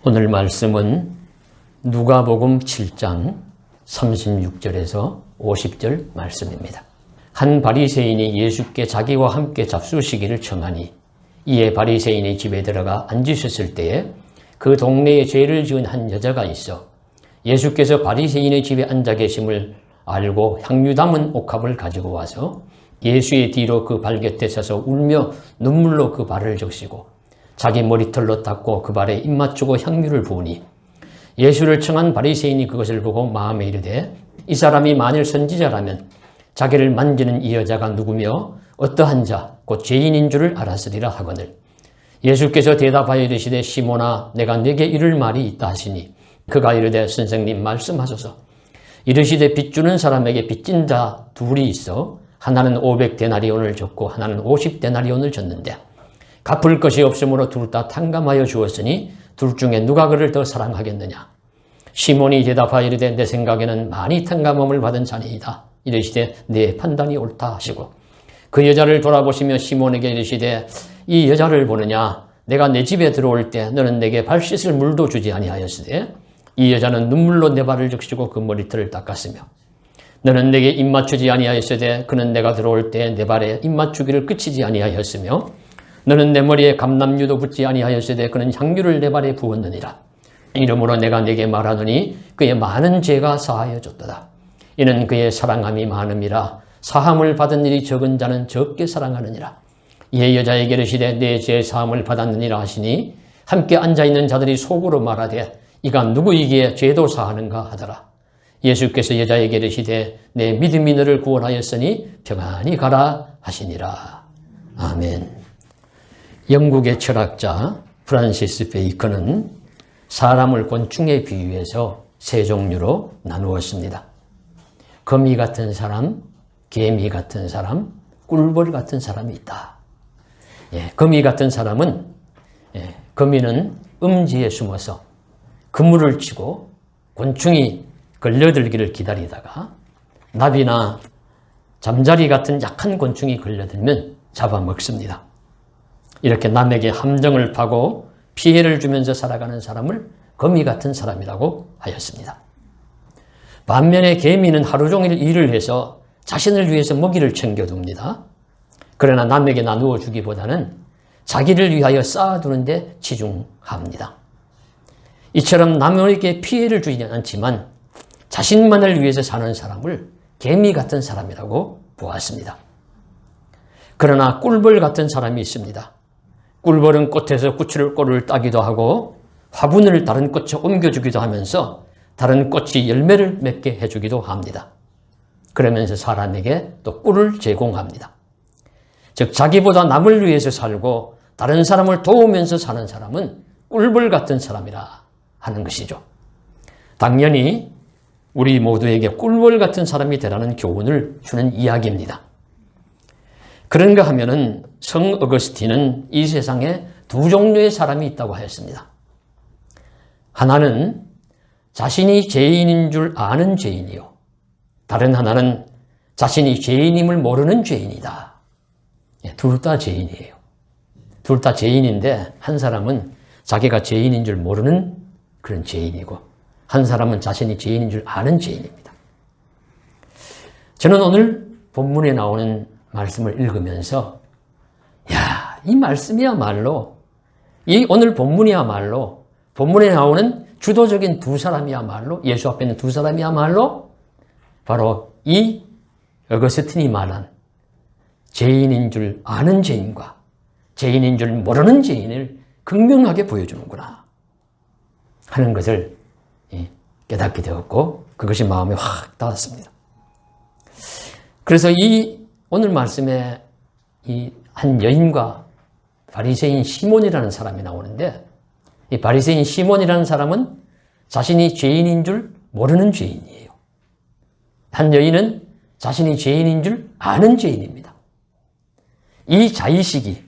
오늘 말씀은 누가복음 7장 36절에서 50절 말씀입니다. 한 바리새인이 예수께 자기와 함께 잡수시기를 청하니 이에 바리새인의 집에 들어가 앉으셨을 때에 그 동네에 죄를 지은 한 여자가 있어 예수께서 바리새인의 집에 앉아 계심을 알고 향유 담은 옥합을 가지고 와서 예수의 뒤로 그 발 곁에 서서 울며 눈물로 그 발을 적시고 자기 머리털로 닦고 그 발에 입 맞추고 향유를 부으니 예수를 청한 바리새인이 그것을 보고 마음에 이르되 이 사람이 만일 선지자라면 자기를 만지는 이 여자가 누구며 어떠한 자 곧 죄인인 줄을 알았으리라 하거늘 예수께서 대답하여 이르시되 시몬아 내가 네게 이를 말이 있다 하시니 그가 이르되 선생님 말씀하소서. 이르시되 빚주는 사람에게 빚진 자 둘이 있어 하나는 500데나리온을 줬고 하나는 50데나리온을 줬는데 갚을 것이 없으므로 둘 다 탕감하여 주었으니 둘 중에 누가 그를 더 사랑하겠느냐. 시몬이 대답하여 이르되 내 생각에는 많이 탕감함을 받은 자니이다. 이르시되 네 판단이 옳다 하시고 그 여자를 돌아보시며 시몬에게 이르시되 이 여자를 보느냐. 내가 내 집에 들어올 때 너는 내게 발 씻을 물도 주지 아니하였으되 이 여자는 눈물로 내 발을 적시고 그 머리털을 닦았으며 너는 내게 입 맞추지 아니하였으되 그는 내가 들어올 때 내 발에 입 맞추기를 그치지 아니하였으며 너는 내 머리에 감람유도 붓지 아니하였으되 그는 향유를 내 발에 부었느니라. 이러므로 내가 네게 말하노니 그의 많은 죄가 사하여졌도다. 이는 그의 사랑함이 많음이라. 사함을 받은 일이 적은 자는 적게 사랑하느니라. 이에 여자에게 이르시되 내 죄 사함을 받았느니라 하시니 함께 앉아있는 자들이 속으로 말하되 이가 누구이기에 죄도 사하는가 하더라. 예수께서 여자에게 이르시되 내 믿음이 너를 구원하였으니 평안히 가라 하시니라. 아멘. 영국의 철학자 프란시스 베이컨은 사람을 곤충에 비유해서 세 종류로 나누었습니다. 거미 같은 사람, 개미 같은 사람, 꿀벌 같은 사람이 있다. 거미 같은 사람은 거미는 음지에 숨어서 그물을 치고 곤충이 걸려들기를 기다리다가 납이나 잠자리 같은 약한 곤충이 걸려들면 잡아먹습니다. 이렇게 남에게 함정을 파고 피해를 주면서 살아가는 사람을 거미 같은 사람이라고 하였습니다. 반면에 개미는 하루 종일 일을 해서 자신을 위해서 먹이를 챙겨둡니다. 그러나 남에게 나누어 주기보다는 자기를 위하여 쌓아두는 데 치중합니다. 이처럼 남에게 피해를 주지 않지만 자신만을 위해서 사는 사람을 개미 같은 사람이라고 보았습니다. 그러나 꿀벌 같은 사람이 있습니다. 꿀벌은 꽃에서 꿀을 따기도 하고 화분을 다른 꽃에 옮겨주기도 하면서 다른 꽃이 열매를 맺게 해주기도 합니다. 그러면서 사람에게 또 꿀을 제공합니다. 즉 자기보다 남을 위해서 살고 다른 사람을 도우면서 사는 사람은 꿀벌 같은 사람이라 하는 것이죠. 당연히 우리 모두에게 꿀벌 같은 사람이 되라는 교훈을 주는 이야기입니다. 그런가 하면은 성 어거스틴은 이 세상에 두 종류의 사람이 있다고 하였습니다. 하나는 자신이 죄인인 줄 아는 죄인이요. 다른 하나는 자신이 죄인임을 모르는 죄인이다. 둘 다 죄인이에요. 둘 다 죄인인데 한 사람은 자기가 죄인인 줄 모르는 그런 죄인이고 한 사람은 자신이 죄인인 줄 아는 죄인입니다. 저는 오늘 본문에 나오는 말씀을 읽으면서 이 말씀이야말로 이 오늘 본문이야말로 본문에 나오는 주도적인 두 사람이야말로 예수 앞에 있는 두 사람이야말로 바로 이 어거스틴이 말한 죄인인 줄 아는 죄인과 죄인인 줄 모르는 죄인을 극명하게 보여주는구나 하는 것을 깨닫게 되었고 그것이 마음에 확 닿았습니다. 그래서 이 오늘 말씀에 이 한 여인과 바리새인 시몬이라는 사람이 나오는데 이 바리새인 시몬이라는 사람은 자신이 죄인인 줄 모르는 죄인이에요. 한 여인은 자신이 죄인인 줄 아는 죄인입니다. 이 자의식이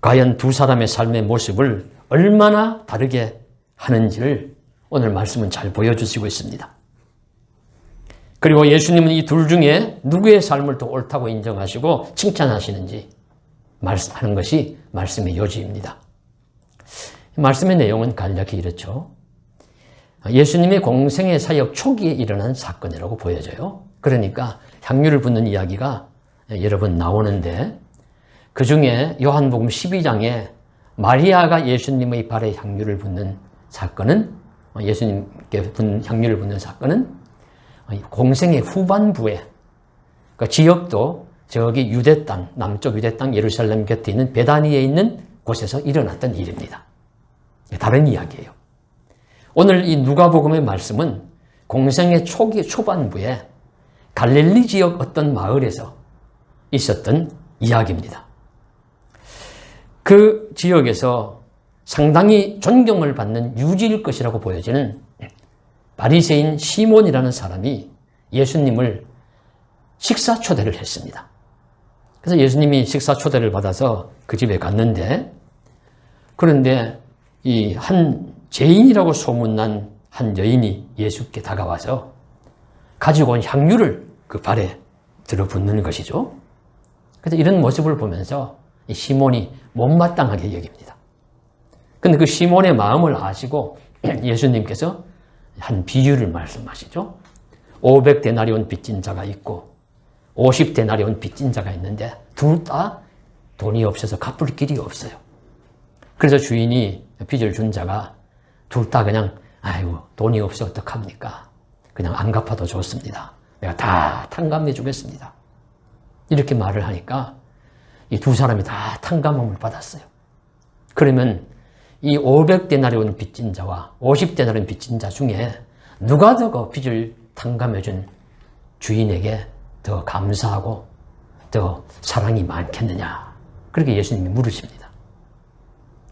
과연 두 사람의 삶의 모습을 얼마나 다르게 하는지를 오늘 말씀은 잘 보여주시고 있습니다. 그리고 예수님은 이 둘 중에 누구의 삶을 더 옳다고 인정하시고 칭찬하시는지 말씀하는 것이 말씀의 요지입니다. 말씀의 내용은 간략히 이렇죠. 예수님의 공생의 사역 초기에 일어난 사건이라고 보여져요. 그러니까 향유를 붓는 이야기가 여러 번 나오는데 그 중에 요한복음 12장에 마리아가 예수님의 발에 향유를 붓는 사건은 예수님께 향유를 붓는 사건은 공생의 후반부에 그 지역도 저기 유대 땅, 남쪽 유대 땅 예루살렘 곁에 있는 베다니에 있는 곳에서 일어났던 일입니다. 다른 이야기예요. 오늘 이 누가복음의 말씀은 공생의 초반부에 갈릴리 지역 어떤 마을에서 있었던 이야기입니다. 그 지역에서 상당히 존경을 받는 유지일 것이라고 보여지는 바리새인 시몬이라는 사람이 예수님을 식사 초대를 했습니다. 그래서 예수님이 식사 초대를 받아서 그 집에 갔는데, 그런데 이 한 죄인이라고 소문난 한 여인이 예수께 다가와서 가지고 온 향유를 그 발에 들어붓는 것이죠. 그래서 이런 모습을 보면서 이 시몬이 못마땅하게 여깁니다. 근데 그 시몬의 마음을 아시고 예수님께서 한 비유를 말씀하시죠. 500데나리온 빚진 자가 있고 50데나리온 빚진 자가 있는데 둘 다 돈이 없어서 갚을 길이 없어요. 그래서 주인이 빚을 준 자가 둘 다 그냥 아이고 돈이 없어 어떡합니까? 그냥 안 갚아도 좋습니다. 내가 다 탕감해 주겠습니다. 이렇게 말을 하니까 이 두 사람이 다 탕감함을 받았어요. 그러면 이 500데나리온 빚진 자와 50데나리온 빚진 자 중에 누가 더 빚을 탕감해 준 주인에게 더 감사하고 더 사랑이 많겠느냐? 그렇게 예수님이 물으십니다.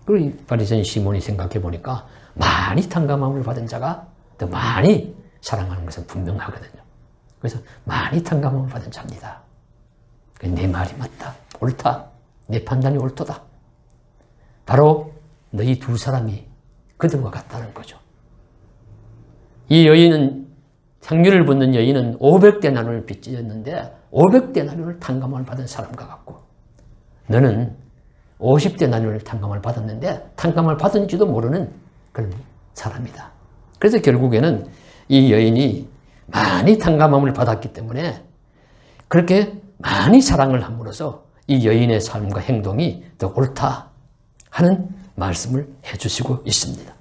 그리고 이 바리새인 시몬이 생각해 보니까 많이 탕감함을 받은 자가 더 많이 사랑하는 것은 분명하거든요. 그래서 많이 탕감함을 받은 자입니다. 내 말이 맞다. 옳다. 내 판단이 옳도다. 바로 너희 두 사람이 그들과 같다는 거죠. 이 여인은, 향유를 붓는 여인은 500데나리온을 빚졌는데 500데나리온을 탕감을 받은 사람과 같고, 너는 50데나리온을 탕감을 받았는데 탕감을 받은지도 모르는 그런 사람이다. 그래서 결국에는 이 여인이 많이 탕감함을 받았기 때문에 그렇게 많이 사랑을 함으로써 이 여인의 삶과 행동이 더 옳다 하는 말씀을 해주시고 있습니다.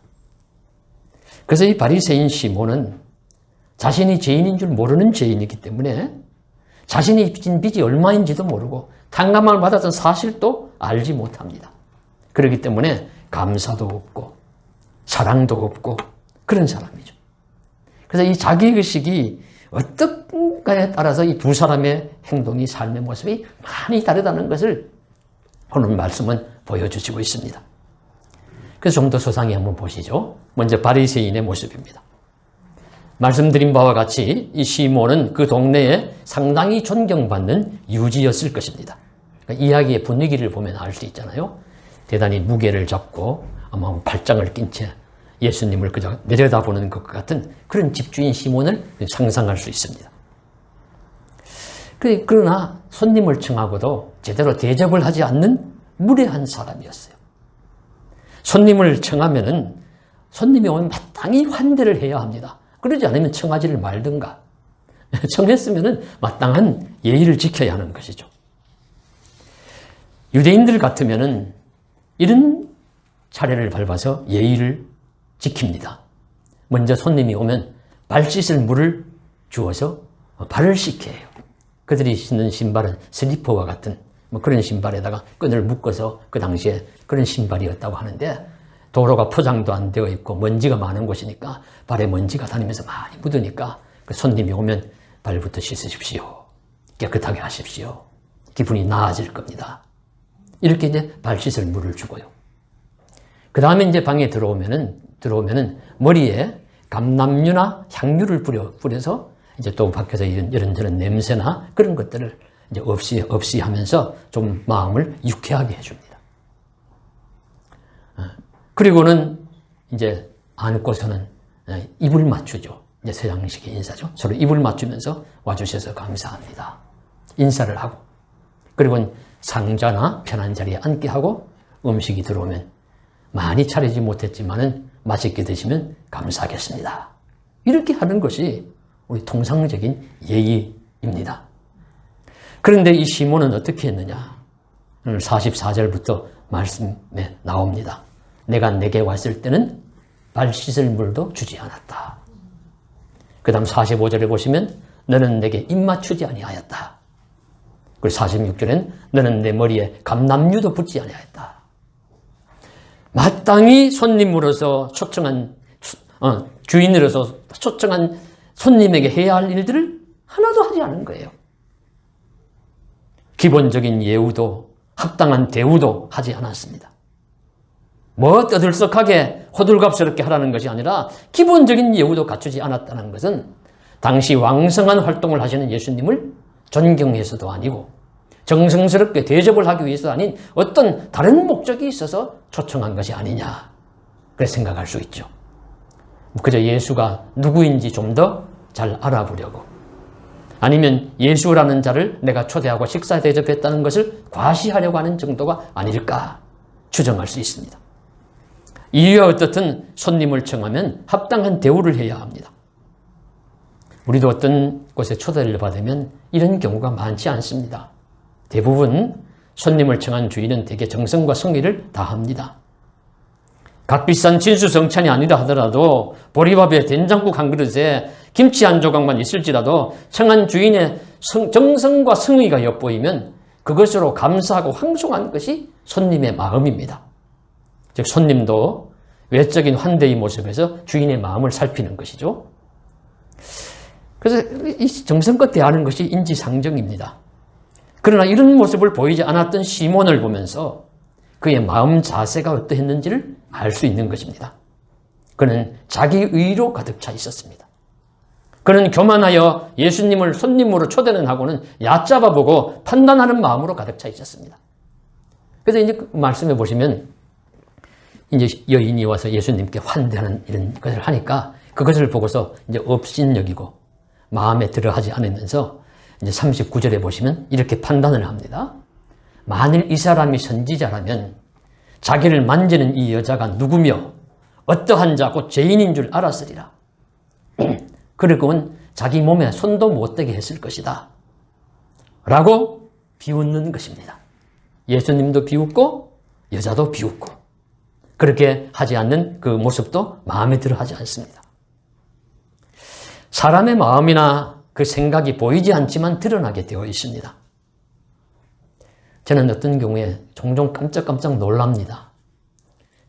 그래서 이 바리새인 시몬은 자신이 죄인인 줄 모르는 죄인이기 때문에 자신이 빚진 빚이 얼마인지도 모르고 탕감함을 받았던 사실도 알지 못합니다. 그렇기 때문에 감사도 없고 사랑도 없고 그런 사람이죠. 그래서 이 자기의식이 어떤가에 따라서 이 두 사람의 행동이, 삶의 모습이 많이 다르다는 것을 오늘 말씀은 보여주시고 있습니다. 그래서 좀 더 소상히 한번 보시죠. 먼저 바리새인의 모습입니다. 말씀드린 바와 같이 이 시몬은 그 동네에 상당히 존경받는 유지였을 것입니다. 그러니까 이야기의 분위기를 보면 알 수 있잖아요. 대단히 무게를 잡고 아마 발장을 낀 채 예수님을 그저 내려다보는 것 같은 그런 집주인 시몬을 상상할 수 있습니다. 그러나 손님을 청하고도 제대로 대접을 하지 않는 무례한 사람이었어요. 손님을 청하면은 손님이 오면 마땅히 환대를 해야 합니다. 그러지 않으면 청하지를 말든가. 청했으면은 마땅한 예의를 지켜야 하는 것이죠. 유대인들 같으면은 이런 차례를 밟아서 예의를 지킵니다. 먼저 손님이 오면 발 씻을 물을 주어서 발을 씻게 해요. 그들이 신는 신발은 슬리퍼와 같은 그런 신발에다가 끈을 묶어서 그 당시에 그런 신발이었다고 하는데, 도로가 포장도 안 되어 있고 먼지가 많은 곳이니까 발에 먼지가 다니면서 많이 묻으니까 그 손님이 오면 발부터 씻으십시오. 깨끗하게 하십시오. 기분이 나아질 겁니다. 이렇게 이제 발 씻을 물을 주고요. 그 다음에 이제 방에 들어오면은 머리에 감람유나 향유를 뿌려서 이제 또 밖에서 이런저런 냄새나 그런 것들을 이제 없이 하면서 좀 마음을 유쾌하게 해줍니다. 그리고는 이제 안고서는 입을 맞추죠. 이제 서양식의 인사죠. 서로 입을 맞추면서 와주셔서 감사합니다. 인사를 하고, 그리고 상자나 편한 자리에 앉게 하고, 음식이 들어오면 많이 차리지 못했지만은 맛있게 드시면 감사하겠습니다. 이렇게 하는 것이 우리 통상적인 예의입니다. 그런데 이 시몬은 어떻게 했느냐? 오늘 44절부터 말씀에 나옵니다. 내가 내게 왔을 때는 발 씻을 물도 주지 않았다. 그 다음 45절에 보시면 너는 내게 입맞추지 아니하였다. 그리고 46절엔 너는 내 머리에 감람류도 붓지 아니하였다. 마땅히 손님으로서 초청한 주인으로서 초청한 손님에게 해야 할 일들을 하나도 하지 않은 거예요. 기본적인 예우도 합당한 대우도 하지 않았습니다. 뭐 떠들썩하게 호들갑스럽게 하라는 것이 아니라 기본적인 예우도 갖추지 않았다는 것은 당시 왕성한 활동을 하시는 예수님을 존경해서도 아니고 정성스럽게 대접을 하기 위해서 아닌 어떤 다른 목적이 있어서 초청한 것이 아니냐, 그렇게 생각할 수 있죠. 그저 예수가 누구인지 좀 더 잘 알아보려고, 아니면 예수라는 자를 내가 초대하고 식사 대접했다는 것을 과시하려고 하는 정도가 아닐까 추정할 수 있습니다. 이유가 어떻든 손님을 청하면 합당한 대우를 해야 합니다. 우리도 어떤 곳에 초대를 받으면 이런 경우가 많지 않습니다. 대부분 손님을 청한 주인은 대개 정성과 성의를 다합니다. 값비싼 진수성찬이 아니라 하더라도 보리밥에 된장국 한 그릇에 김치 한 조각만 있을지라도 청한 주인의 정성과 성의가 엿보이면 그것으로 감사하고 황송한 것이 손님의 마음입니다. 즉 손님도 외적인 환대의 모습에서 주인의 마음을 살피는 것이죠. 그래서 이 정성껏 대하는 것이 인지상정입니다. 그러나 이런 모습을 보이지 않았던 시몬을 보면서 그의 마음 자세가 어떠했는지를 알 수 있는 것입니다. 그는 자기의로 가득 차 있었습니다. 그는 교만하여 예수님을 손님으로 초대는 하고는 얕잡아 보고 판단하는 마음으로 가득 차 있었습니다. 그래서 이제 그 말씀해 보시면 이제 여인이 와서 예수님께 환대하는 이런 것을 하니까 그것을 보고서 이제 업신여기고 마음에 들어하지 않으면서 이제 39절에 보시면 이렇게 판단을 합니다. 만일 이 사람이 선지자라면 자기를 만지는 이 여자가 누구며 어떠한 자 곧 죄인인 줄 알았으리라. 그리고는 자기 몸에 손도 못 대게 했을 것이다 라고 비웃는 것입니다. 예수님도 비웃고 여자도 비웃고 그렇게 하지 않는 그 모습도 마음에 들어 하지 않습니다. 사람의 마음이나 그 생각이 보이지 않지만 드러나게 되어 있습니다. 저는 어떤 경우에 종종 깜짝깜짝 놀랍니다.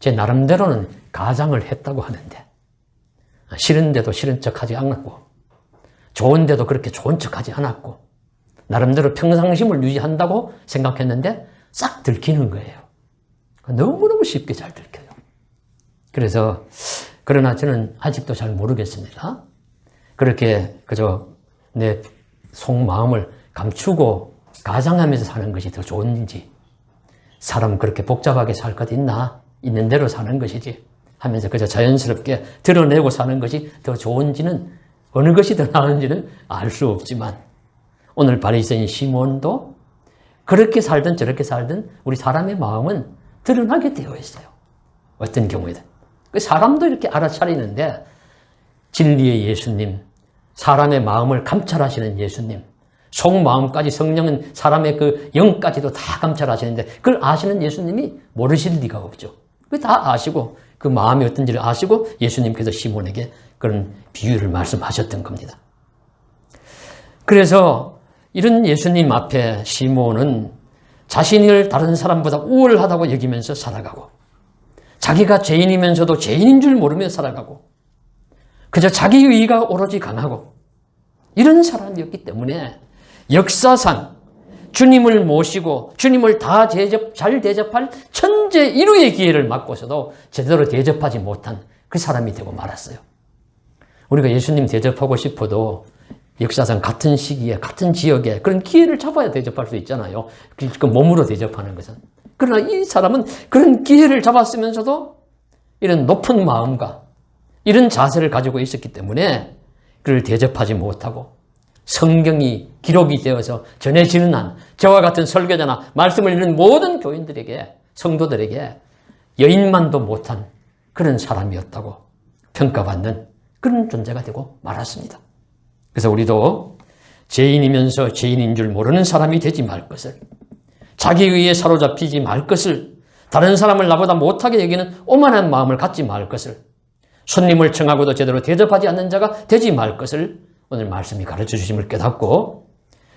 제 나름대로는 가장을 했다고 하는데 싫은데도 싫은 척하지 않았고 좋은데도 그렇게 좋은 척하지 않았고 나름대로 평상심을 유지한다고 생각했는데 싹 들키는 거예요. 너무너무 쉽게 잘 들켜요. 그래서 그러나 저는 아직도 잘 모르겠습니다. 그렇게 그저 내 속마음을 감추고 가장하면서 사는 것이 더 좋은지, 사람 그렇게 복잡하게 살 것 있는 대로 사는 것이지 하면서 그저 자연스럽게 드러내고 사는 것이 더 좋은지는, 어느 것이 더 나은지는 알 수 없지만 오늘 바리새인 시몬도 그렇게 살든 저렇게 살든 우리 사람의 마음은 드러나게 되어 있어요. 어떤 경우에든. 사람도 이렇게 알아차리는데 진리의 예수님, 사람의 마음을 감찰하시는 예수님, 속마음까지 성령은 사람의 그 영까지도 다 감찰하시는데 그걸 아시는 예수님이 모르실 리가 없죠. 그 다 아시고 그 마음이 어떤지를 아시고 예수님께서 시몬에게 그런 비유를 말씀하셨던 겁니다. 그래서 이런 예수님 앞에 시몬은 자신을 다른 사람보다 우월하다고 여기면서 살아가고 자기가 죄인이면서도 죄인인 줄 모르며 살아가고 그저 자기 의의가 오로지 강하고 이런 사람이었기 때문에 역사상 주님을 모시고 주님을 다 잘 대접할 천재 인류의 기회를 맡고서도 제대로 대접하지 못한 그 사람이 되고 말았어요. 우리가 예수님 대접하고 싶어도 역사상 같은 시기에 같은 지역에 그런 기회를 잡아야 대접할 수 있잖아요. 그 몸으로 대접하는 것은. 그러나 이 사람은 그런 기회를 잡았으면서도 이런 높은 마음과 이런 자세를 가지고 있었기 때문에 그를 대접하지 못하고 성경이 기록이 되어서 전해지는 한 저와 같은 설교자나 말씀을 읽는 모든 교인들에게, 성도들에게 여인만도 못한 그런 사람이었다고 평가받는 그런 존재가 되고 말았습니다. 그래서 우리도 죄인이면서 죄인인 줄 모르는 사람이 되지 말 것을, 자기 의에 사로잡히지 말 것을, 다른 사람을 나보다 못하게 여기는 오만한 마음을 갖지 말 것을, 손님을 청하고도 제대로 대접하지 않는 자가 되지 말 것을 오늘 말씀이 가르쳐 주심을 깨닫고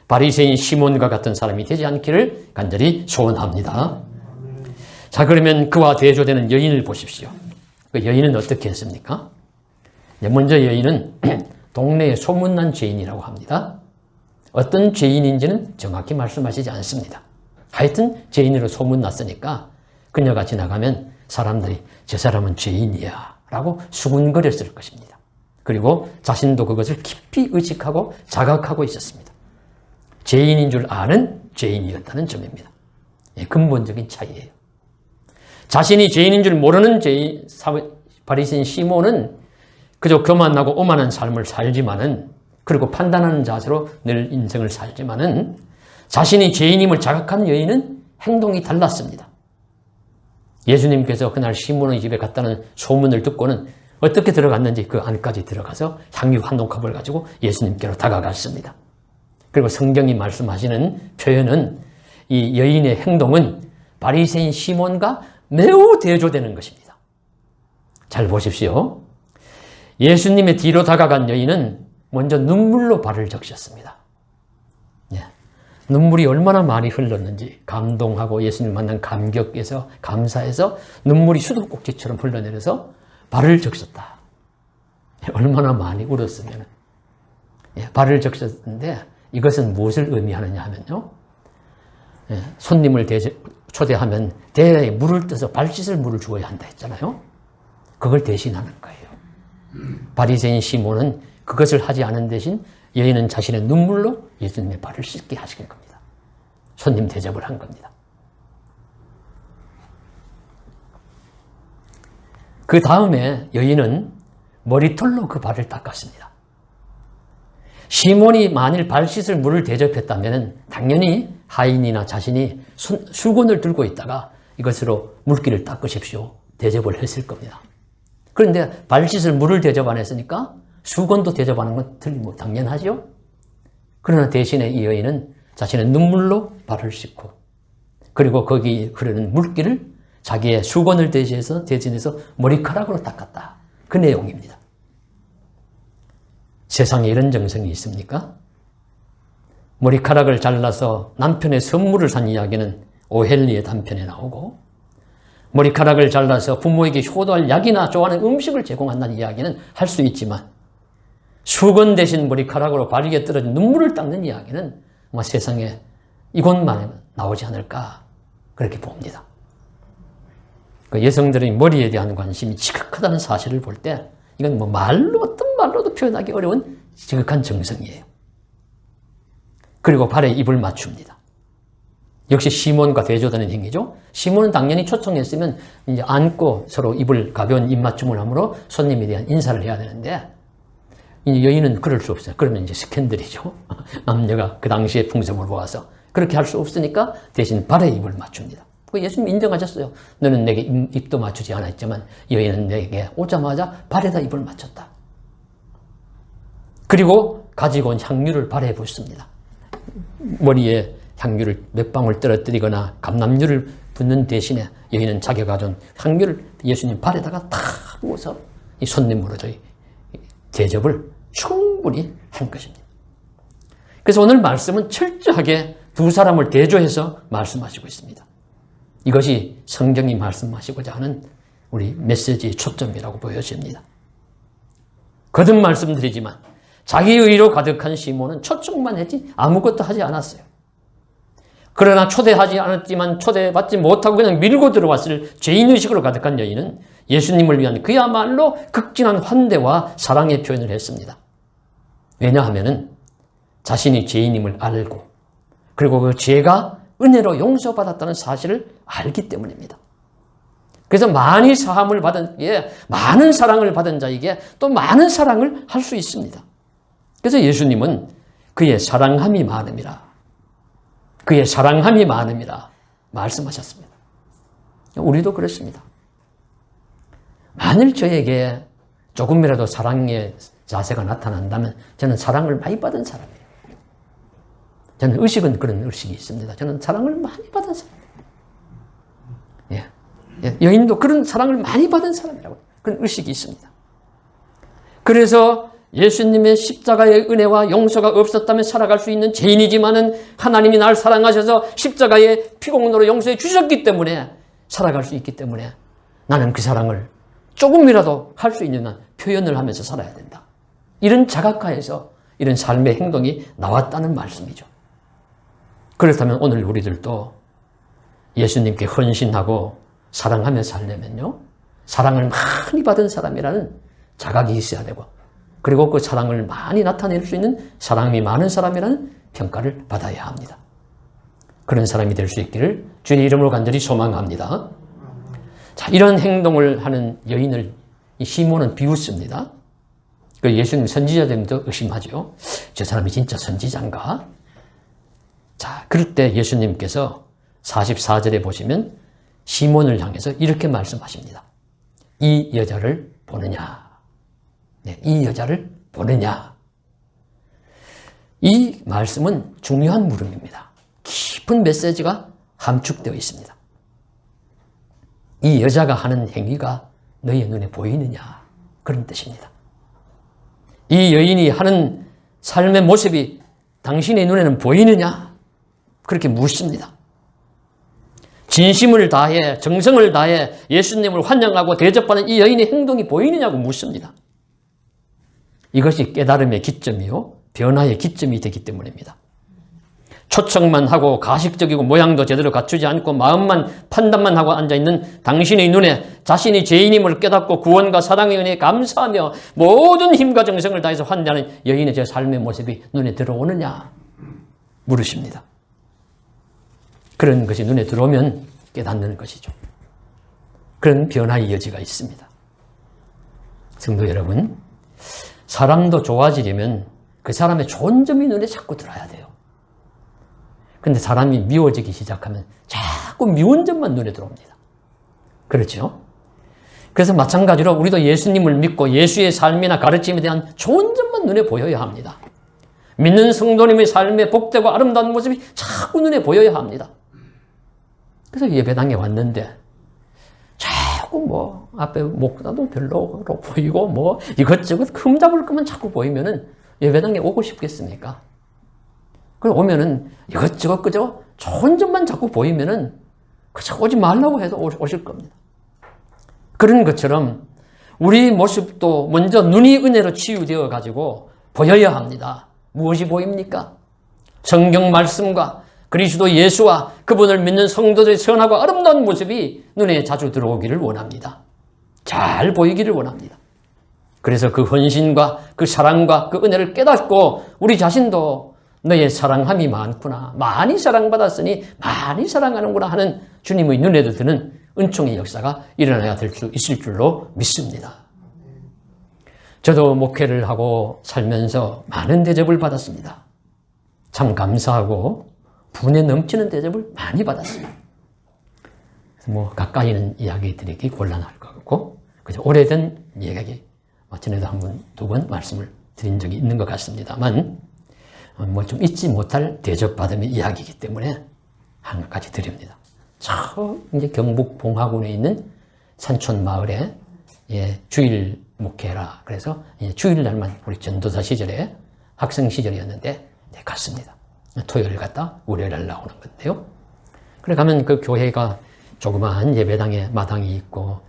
바리새인 시몬과 같은 사람이 되지 않기를 간절히 소원합니다. 자, 그러면 그와 대조되는 여인을 보십시오. 그 여인은 어떻게 했습니까? 먼저 여인은 동네에 소문난 죄인이라고 합니다. 어떤 죄인인지는 정확히 말씀하시지 않습니다. 하여튼 죄인으로 소문났으니까 그녀가 지나가면 사람들이 저 사람은 죄인이야 라고 수군거렸을 것입니다. 그리고 자신도 그것을 깊이 의식하고 자각하고 있었습니다. 죄인인 줄 아는 죄인이었다는 점입니다. 근본적인 차이예요. 자신이 죄인인 줄 모르는 바리새인 시몬은 그저 교만하고 오만한 삶을 살지만은, 그리고 판단하는 자세로 늘 인생을 살지만은, 자신이 죄인임을 자각하는 여인은 행동이 달랐습니다. 예수님께서 그날 시몬의 집에 갔다는 소문을 듣고는 어떻게 들어갔는지 그 안까지 들어가서 향유 한 옥합을 가지고 예수님께로 다가갔습니다. 그리고 성경이 말씀하시는 표현은 이 여인의 행동은 바리새인 시몬과 매우 대조되는 것입니다. 잘 보십시오. 예수님의 뒤로 다가간 여인은 먼저 눈물로 발을 적셨습니다. 눈물이 얼마나 많이 흘렀는지, 감동하고 예수님 만난 감격에서, 감사해서 눈물이 수도꼭지처럼 흘러내려서 발을 적셨다. 얼마나 많이 울었으면. 발을 적셨는데 이것은 무엇을 의미하느냐 하면요, 손님을 초대하면 대야에 물을 떠서 발 씻을 물을 주어야 한다 했잖아요. 그걸 대신하는 거예요. 바리새인 시몬은 그것을 하지 않은 대신 여인은 자신의 눈물로 예수님의 발을 씻게 하신 겁니다. 손님 대접을 한 겁니다. 그 다음에 여인은 머리털로 그 발을 닦았습니다. 시몬이 만일 발 씻을 물을 대접했다면 당연히 하인이나 자신이 수건을 들고 있다가 이것으로 물기를 닦으십시오 대접을 했을 겁니다. 그런데 발 씻을 물을 대접 안 했으니까 수건도 대접하는 건 틀림없고 당연하죠. 그러나 대신에 이 여인은 자신의 눈물로 발을 씻고, 그리고 거기 흐르는 물기를 자기의 수건을 대신해서 머리카락으로 닦았다. 그 내용입니다. 세상에 이런 정성이 있습니까? 머리카락을 잘라서 남편의 선물을 산 이야기는 오헬리의 단편에 나오고, 머리카락을 잘라서 부모에게 효도할 약이나 좋아하는 음식을 제공한다는 이야기는 할 수 있지만, 수건 대신 머리카락으로 발리게 떨어진 눈물을 닦는 이야기는 아마 세상에 이곳만 나오지 않을까 그렇게 봅니다. 그 여성들의 머리에 대한 관심이 지극하다는 사실을 볼 때 이건 어떤 말로도 표현하기 어려운 지극한 정성이에요. 그리고 발에 입을 맞춥니다. 역시 시몬과 대조되는 행위죠. 시몬은 당연히 초청했으면 이제 안고 서로 입을 가벼운 입맞춤을 함으로 손님에 대한 인사를 해야 되는데, 이제 여인은 그럴 수 없어요. 그러면 이제 스캔들이죠. 남녀가 그 당시의 풍습을 보아서 그렇게 할 수 없으니까 대신 발에 입을 맞춥니다. 예수님 인정하셨어요. 너는 내게 입도 맞추지 않았지만 여인은 내게 오자마자 발에다 입을 맞췄다. 그리고 가지고 온 향유를 발에 붓습니다. 머리에 향유를 몇 방울 떨어뜨리거나 감람유를 붓는 대신에 여인은 자기가 가져온 향유를 예수님 발에다가 탁 부어서 이 손님으로의 대접을 충분히 한 것입니다. 그래서 오늘 말씀은 철저하게 두 사람을 대조해서 말씀하시고 있습니다. 이것이 성경이 말씀하시고자 하는 우리 메시지의 초점이라고 보여집니다. 거듭 말씀드리지만 자기 의로 가득한 시몬은 초청만 했지 아무것도 하지 않았어요. 그러나 초대하지 않았지만 초대받지 못하고 그냥 밀고 들어왔을 죄인의식으로 가득한 여인은 예수님을 위한 그야말로 극진한 환대와 사랑의 표현을 했습니다. 왜냐하면 자신이 죄인임을 알고, 그리고 그 죄가 은혜로 용서받았다는 사실을 알기 때문입니다. 그래서 많이 사함을 받은, 많은 사랑을 받은 자에게 또 많은 사랑을 할 수 있습니다. 그래서 예수님은 그의 사랑함이 많음이라, 그의 사랑함이 많음이라 말씀하셨습니다. 우리도 그렇습니다. 만일 저에게 조금이라도 사랑의 자세가 나타난다면 저는 사랑을 많이 받은 사람이에요. 저는 의식은 그런 의식이 있습니다. 저는 사랑을 많이 받은 사람이에요. 여인도 그런 사랑을 많이 받은 사람이라고 그런 의식이 있습니다. 그래서 예수님의 십자가의 은혜와 용서가 없었다면 살아갈 수 있는 죄인이지만은 하나님이 날 사랑하셔서 십자가의 피공로로 용서해 주셨기 때문에 살아갈 수 있기 때문에 나는 그 사랑을 조금이라도 할 수 있는 한 표현을 하면서 살아야 된다. 이런 자각하에서 이런 삶의 행동이 나왔다는 말씀이죠. 그렇다면 오늘 우리들도 예수님께 헌신하고 사랑하며 살려면요, 사랑을 많이 받은 사람이라는 자각이 있어야 되고, 그리고 그 사랑을 많이 나타낼 수 있는 사랑이 많은 사람이라는 평가를 받아야 합니다. 그런 사람이 될 수 있기를 주의 이름으로 간절히 소망합니다. 자, 이런 행동을 하는 여인을 이 시몬은 비웃습니다. 그 예수님 선지자들도 의심하죠. 저 사람이 진짜 선지자인가? 자, 그럴 때 예수님께서 44절에 보시면 시몬을 향해서 이렇게 말씀하십니다. 이 여자를 보느냐? 네, 이 여자를 보느냐? 이 말씀은 중요한 물음입니다. 깊은 메시지가 함축되어 있습니다. 이 여자가 하는 행위가 너의 눈에 보이느냐? 그런 뜻입니다. 이 여인이 하는 삶의 모습이 당신의 눈에는 보이느냐? 그렇게 묻습니다. 진심을 다해, 정성을 다해 예수님을 환영하고 대접하는 이 여인의 행동이 보이느냐고 묻습니다. 이것이 깨달음의 기점이요, 변화의 기점이 되기 때문입니다. 초청만 하고 가식적이고 모양도 제대로 갖추지 않고 마음만 판단만 하고 앉아있는 당신의 눈에 자신이 죄인임을 깨닫고 구원과 사랑의 은혜에 감사하며 모든 힘과 정성을 다해서 환대하는 여인의 제 삶의 모습이 눈에 들어오느냐 물으십니다. 그런 것이 눈에 들어오면 깨닫는 것이죠. 그런 변화의 여지가 있습니다. 성도 여러분, 사람도 좋아지려면 그 사람의 좋은 점이 눈에 자꾸 들어야 돼요. 근데 사람이 미워지기 시작하면 자꾸 미운 점만 눈에 들어옵니다. 그렇죠? 그래서 마찬가지로 우리도 예수님을 믿고 예수의 삶이나 가르침에 대한 좋은 점만 눈에 보여야 합니다. 믿는 성도님의 삶의 복되고 아름다운 모습이 자꾸 눈에 보여야 합니다. 그래서 예배당에 왔는데 자꾸 앞에 목사도 별로 보이고 이것저것 흠잡을 것만 자꾸 보이면은 예배당에 오고 싶겠습니까? 그럼 오면은 이것저것 그저 좋은 점만 자꾸 보이면은 그저 오지 말라고 해도 오실 겁니다. 그런 것처럼 우리 모습도 먼저 눈이 은혜로 치유되어 가지고 보여야 합니다. 무엇이 보입니까? 성경 말씀과 그리스도 예수와 그분을 믿는 성도들의 선하고 아름다운 모습이 눈에 자주 들어오기를 원합니다. 잘 보이기를 원합니다. 그래서 그 헌신과 그 사랑과 그 은혜를 깨닫고 우리 자신도 너의 사랑함이 많구나, 많이 사랑받았으니 많이 사랑하는구나 하는 주님의 눈에도 드는 은총의 역사가 일어나야 될 수 있을 줄로 믿습니다. 저도 목회를 하고 살면서 많은 대접을 받았습니다. 참 감사하고 분에 넘치는 대접을 많이 받았습니다. 가까이는 이야기 드리기 곤란할 것 같고, 그저 오래된 이야기, 전에도 한 번, 두 번 말씀을 드린 적이 있는 것 같습니다만, 좀 잊지 못할 대접받음의 이야기이기 때문에 한 가지 드립니다. 이제 경북 봉화군에 있는 산촌 마을에 주일 목회라 그래서 주일날만 우리 전도사 시절에 학생 시절이었는데 갔습니다. 토요일 갔다 월요일날 나오는 건데요. 그래 가면 그 교회가 조그마한 예배당에 마당이 있고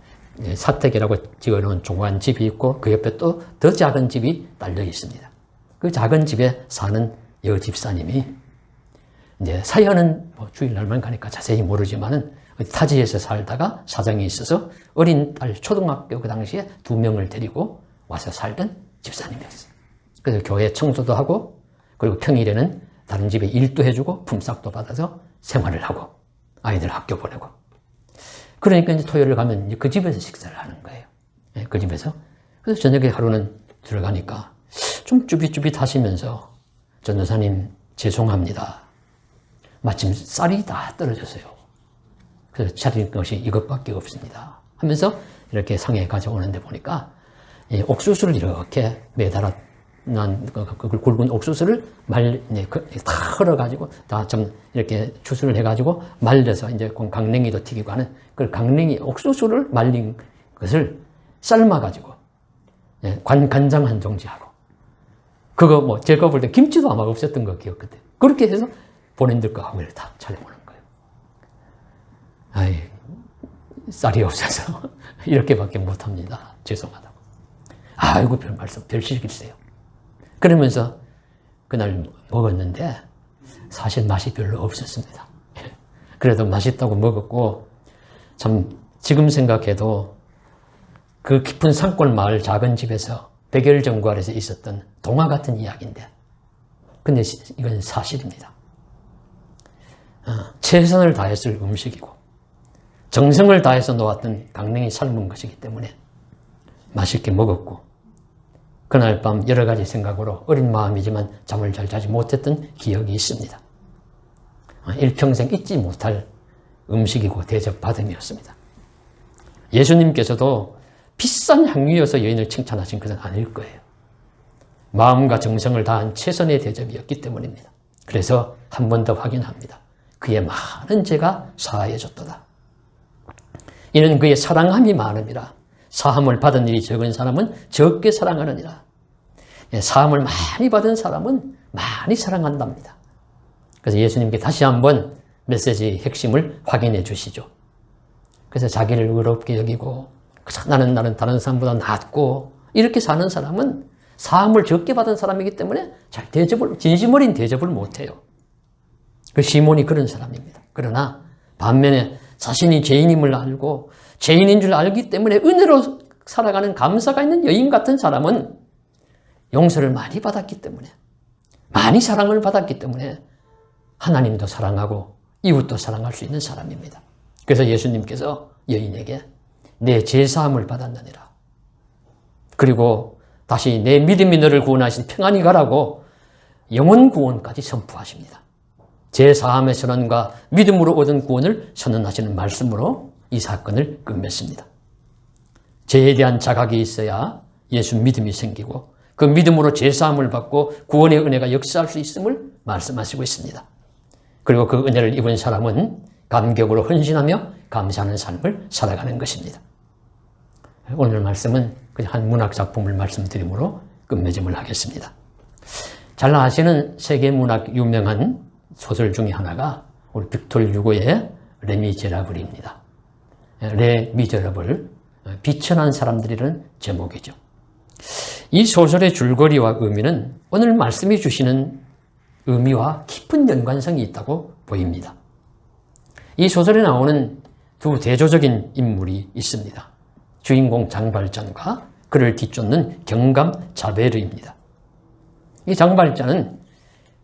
사택이라고 지어놓은 조그만 집이 있고 그 옆에 또 더 작은 집이 딸려 있습니다. 그 작은 집에 사는 여집사님이 이제 사연은 주일날만 가니까 자세히 모르지만은 타지에서 살다가 사정이 있어서 어린 딸 초등학교 그 당시에 2명을 데리고 와서 살던 집사님이었어요. 그래서 교회 청소도 하고 그리고 평일에는 다른 집에 일도 해주고 품삯도 받아서 생활을 하고 아이들 학교 보내고 그러니까 이제 토요일 가면 그 집에서 식사를 하는 거예요. 그 집에서. 그래서 저녁에 하루는 들어가니까 좀 쭈삣쭈삣하시면서 전도사님 죄송합니다. 마침 쌀이 다 떨어졌어요. 그래서 차린 것이 이것밖에 없습니다. 하면서 이렇게 상에 가져오는데 보니까 이 옥수수를 이렇게 매달아 그 굵은 옥수수를 다 흘러가지고 다 좀 이렇게 추수를 해가지고 말려서 이제 강냉이도 튀기고 하는 그 강냉이 옥수수를 말린 것을 삶아가지고 간장 한 종지하고 그거 뭐 제가 볼 때 김치도 아마 없었던 거 기억거든. 그렇게 해서 본인들 거 하고 다 차려오는 거예요. 아이 쌀이 없어서 이렇게밖에 못합니다. 죄송하다고. 아이고 별 말씀 별 실기세요. 그러면서 그날 먹었는데 사실 맛이 별로 없었습니다. 그래도 맛있다고 먹었고 참 지금 생각해도 그 깊은 산골 마을 작은 집에서 100여 정도 아래서 있었던 동화 같은 이야기인데 근데 이건 사실입니다. 최선을 다했을 음식이고 정성을 다해서 놓았던 강냉이 삶은 것이기 때문에 맛있게 먹었고 그날 밤 여러 가지 생각으로 어린 마음이지만 잠을 잘 자지 못했던 기억이 있습니다. 일평생 잊지 못할 음식이고 대접 받음이었습니다. 예수님께서도 비싼 향유여서 여인을 칭찬하신 것은 아닐 거예요. 마음과 정성을 다한 최선의 대접이었기 때문입니다. 그래서 한 번 더 확인합니다. 그의 많은 죄가 사하여졌도다. 이는 그의 사랑함이 많음이라. 사함을 받은 일이 적은 사람은 적게 사랑하느니라. 사함을 많이 받은 사람은 많이 사랑한답니다. 그래서 예수님께 다시 한번 메시지의 핵심을 확인해 주시죠. 그래서 자기를 의롭게 여기고 나는 다른 사람보다 낫고 이렇게 사는 사람은 사함을 적게 받은 사람이기 때문에 잘 진심 어린 대접을 못해요. 그 시몬이 그런 사람입니다. 그러나 반면에 자신이 죄인임을 알고 죄인인 줄 알기 때문에 은혜로 살아가는 감사가 있는 여인 같은 사람은 용서를 많이 받았기 때문에 많이 사랑을 받았기 때문에 하나님도 사랑하고 이웃도 사랑할 수 있는 사람입니다. 그래서 예수님께서 여인에게 내 죄사함을 받았느니라. 그리고 다시 내 믿음이 너를 구원하신 평안히 가라고 영혼 구원까지 선포하십니다. 죄사함의 선언과 믿음으로 얻은 구원을 선언하시는 말씀으로 이 사건을 끝맺습니다. 죄에 대한 자각이 있어야 예수 믿음이 생기고 그 믿음으로 죄사함을 받고 구원의 은혜가 역사할 수 있음을 말씀하시고 있습니다. 그리고 그 은혜를 입은 사람은 감격으로 헌신하며 감사하는 삶을 살아가는 것입니다. 오늘 말씀은 그냥 한 문학 작품을 말씀드림으로 끝맺음을 하겠습니다. 잘 아시는 세계 문학 유명한 소설 중에 하나가 우리 빅톨 유고의 레미제라블입니다. 레미제라블, 비천한 사람들이라는 제목이죠. 이 소설의 줄거리와 의미는 오늘 말씀이 주시는 의미와 깊은 연관성이 있다고 보입니다. 이 소설에 나오는 두 대조적인 인물이 있습니다. 주인공 장발장과 그를 뒤쫓는 경감 자베르입니다. 이 장발장은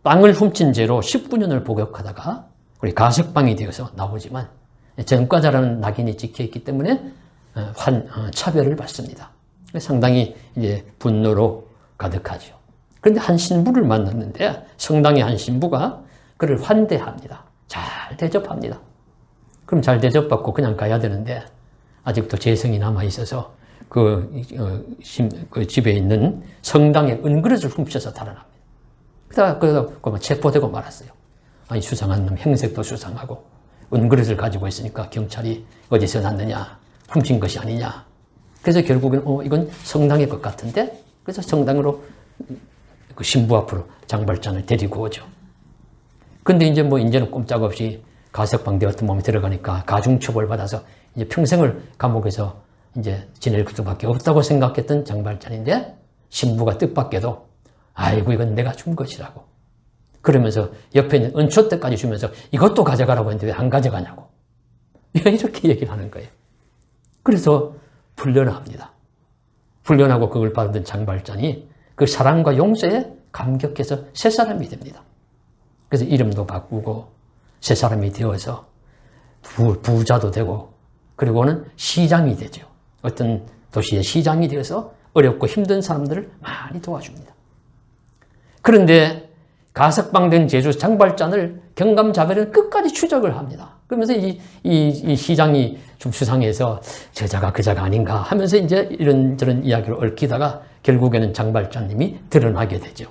빵을 훔친 죄로 19년을 복역하다가 우리 가석방이 되어서 나오지만 전과자라는 낙인이 찍혀있기 때문에 차별을 받습니다. 상당히 이제 분노로 가득하죠. 그런데 한 신부를 만났는데 성당의 한 신부가 그를 환대합니다. 잘 대접합니다. 그럼 잘 대접받고 그냥 가야 되는데 아직도 재성이 남아있어서 그 집에 있는 성당의 은그릇을 훔쳐서 달아납니다. 그래서 체포되고 말았어요. 아니 수상한 놈, 행색도 수상하고 은그릇을 가지고 있으니까 경찰이 어디서 났느냐, 훔친 것이 아니냐. 그래서 결국은 이건 성당의 것 같은데, 그래서 성당으로 그 신부 앞으로 장발장을 데리고 오죠. 근데 이제는 꼼짝없이 가석방 되었던 몸이 들어가니까 가중처벌 받아서 이제 평생을 감옥에서 이제 지낼 수밖에 없다고 생각했던 장발장인데 신부가 뜻밖에도 아이고 이건 내가 준 것이라고 그러면서 옆에 있는 은초대까지 주면서 이것도 가져가라고 했는데 왜 안 가져가냐고 이렇게 얘기를 하는 거예요. 그래서 풀려납니다. 풀려나고 그걸 받은 장발장이 그 사랑과 용서에 감격해서 새 사람이 됩니다. 그래서 이름도 바꾸고 새 사람이 되어서 부자도 되고 그리고는 시장이 되죠. 어떤 도시의 시장이 되어서 어렵고 힘든 사람들을 많이 도와줍니다. 그런데 가석방된 제주 장발장을 경감자벨은 끝까지 추적을 합니다. 그러면서 이 시장이 좀 수상해서 제자가 그자가 아닌가 하면서 이제 이런저런 이야기로 얽히다가 결국에는 장발장님이 드러나게 되죠.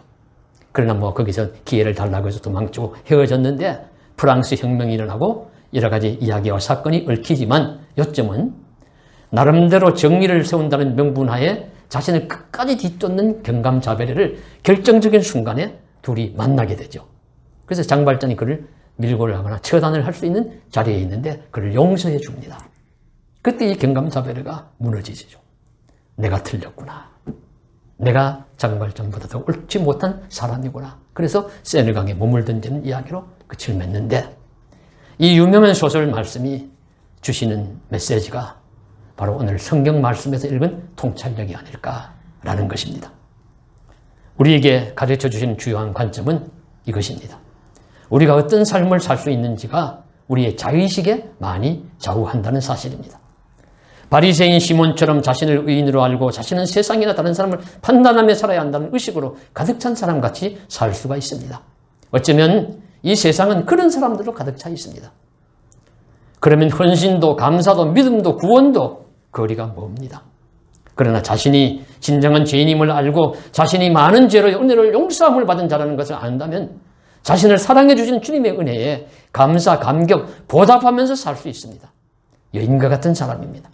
그러나 뭐 거기서 기회를 달라고 해서 도망치고 헤어졌는데 프랑스 혁명이 일어나고 여러 가지 이야기와 사건이 얽히지만 요점은 나름대로 정의를 세운다는 명분하에 자신을 끝까지 뒤쫓는 경감자배를 결정적인 순간에 둘이 만나게 되죠. 그래서 장발장이 그를 밀고 가거나 처단을 할 수 있는 자리에 있는데 그를 용서해 줍니다. 그때 이 경감자배가 무너지죠. 내가 틀렸구나. 내가 장발장보다 더 옳지 못한 사람이구나. 그래서 세느강에 몸을 던지는 이야기로 끝을 맺는데 이 유명한 소설 말씀이 주시는 메시지가 바로 오늘 성경 말씀에서 읽은 통찰력이 아닐까라는 것입니다. 우리에게 가르쳐 주신 주요한 관점은 이것입니다. 우리가 어떤 삶을 살 수 있는지가 우리의 자의식에 많이 좌우한다는 사실입니다. 바리새인 시몬처럼 자신을 의인으로 알고 자신은 세상이나 다른 사람을 판단하며 살아야 한다는 의식으로 가득 찬 사람같이 살 수가 있습니다. 어쩌면 이 세상은 그런 사람들로 가득 차 있습니다. 그러면 헌신도 감사도 믿음도 구원도 거리가 멉니다. 그러나 자신이 진정한 죄인임을 알고 자신이 많은 죄로 은혜를 용서함을 받은 자라는 것을 안다면 자신을 사랑해 주신 주님의 은혜에 감사, 감격, 보답하면서 살 수 있습니다. 여인과 같은 사람입니다.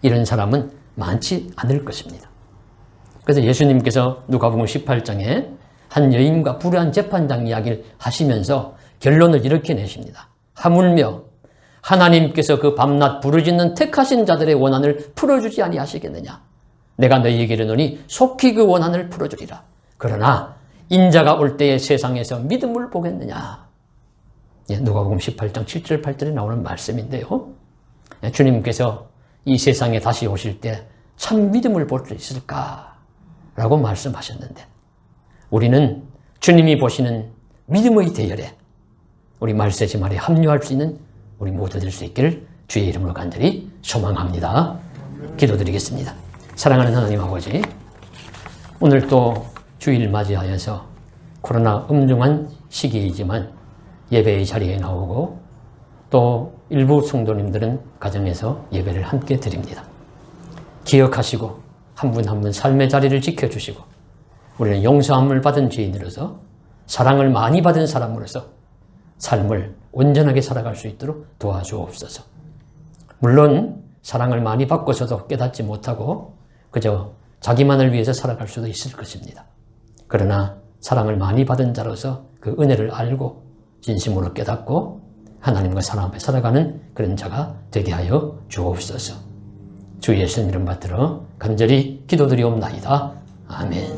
이런 사람은 많지 않을 것입니다. 그래서 예수님께서 누가복음 18장에 한 여인과 불의한 재판장 이야기를 하시면서 결론을 이렇게 내십니다. 하물며 하나님께서 그 밤낮 부르짖는 택하신 자들의 원한을 풀어주지 아니하시겠느냐. 내가 너희에게 이르노니 속히 그 원한을 풀어주리라. 그러나 인자가 올 때에 세상에서 믿음을 보겠느냐. 누가복음 18장 7절 8절에 나오는 말씀인데요. 주님께서 이 세상에 다시 오실 때 참 믿음을 볼 수 있을까라고 말씀하셨는데 우리는 주님이 보시는 믿음의 대열에 우리 말세지 말에 합류할 수 있는 우리 모두 될 수 있기를 주의 이름으로 간절히 소망합니다. 기도드리겠습니다. 사랑하는 하나님 아버지, 오늘 또 주일 맞이하여서 코로나 엄중한 시기이지만 예배의 자리에 나오고 또 일부 성도님들은 가정에서 예배를 함께 드립니다. 기억하시고 한 분 한 분 삶의 자리를 지켜주시고 우리는 용서함을 받은 죄인으로서 사랑을 많이 받은 사람으로서 삶을 온전하게 살아갈 수 있도록 도와주옵소서. 물론 사랑을 많이 받고서도 깨닫지 못하고 그저 자기만을 위해서 살아갈 수도 있을 것입니다. 그러나 사랑을 많이 받은 자로서 그 은혜를 알고 진심으로 깨닫고 하나님과 사랑 앞에 살아가는 그런 자가 되게 하여 주옵소서. 주 예수님 이름 받들어 간절히 기도드리옵나이다. 아멘.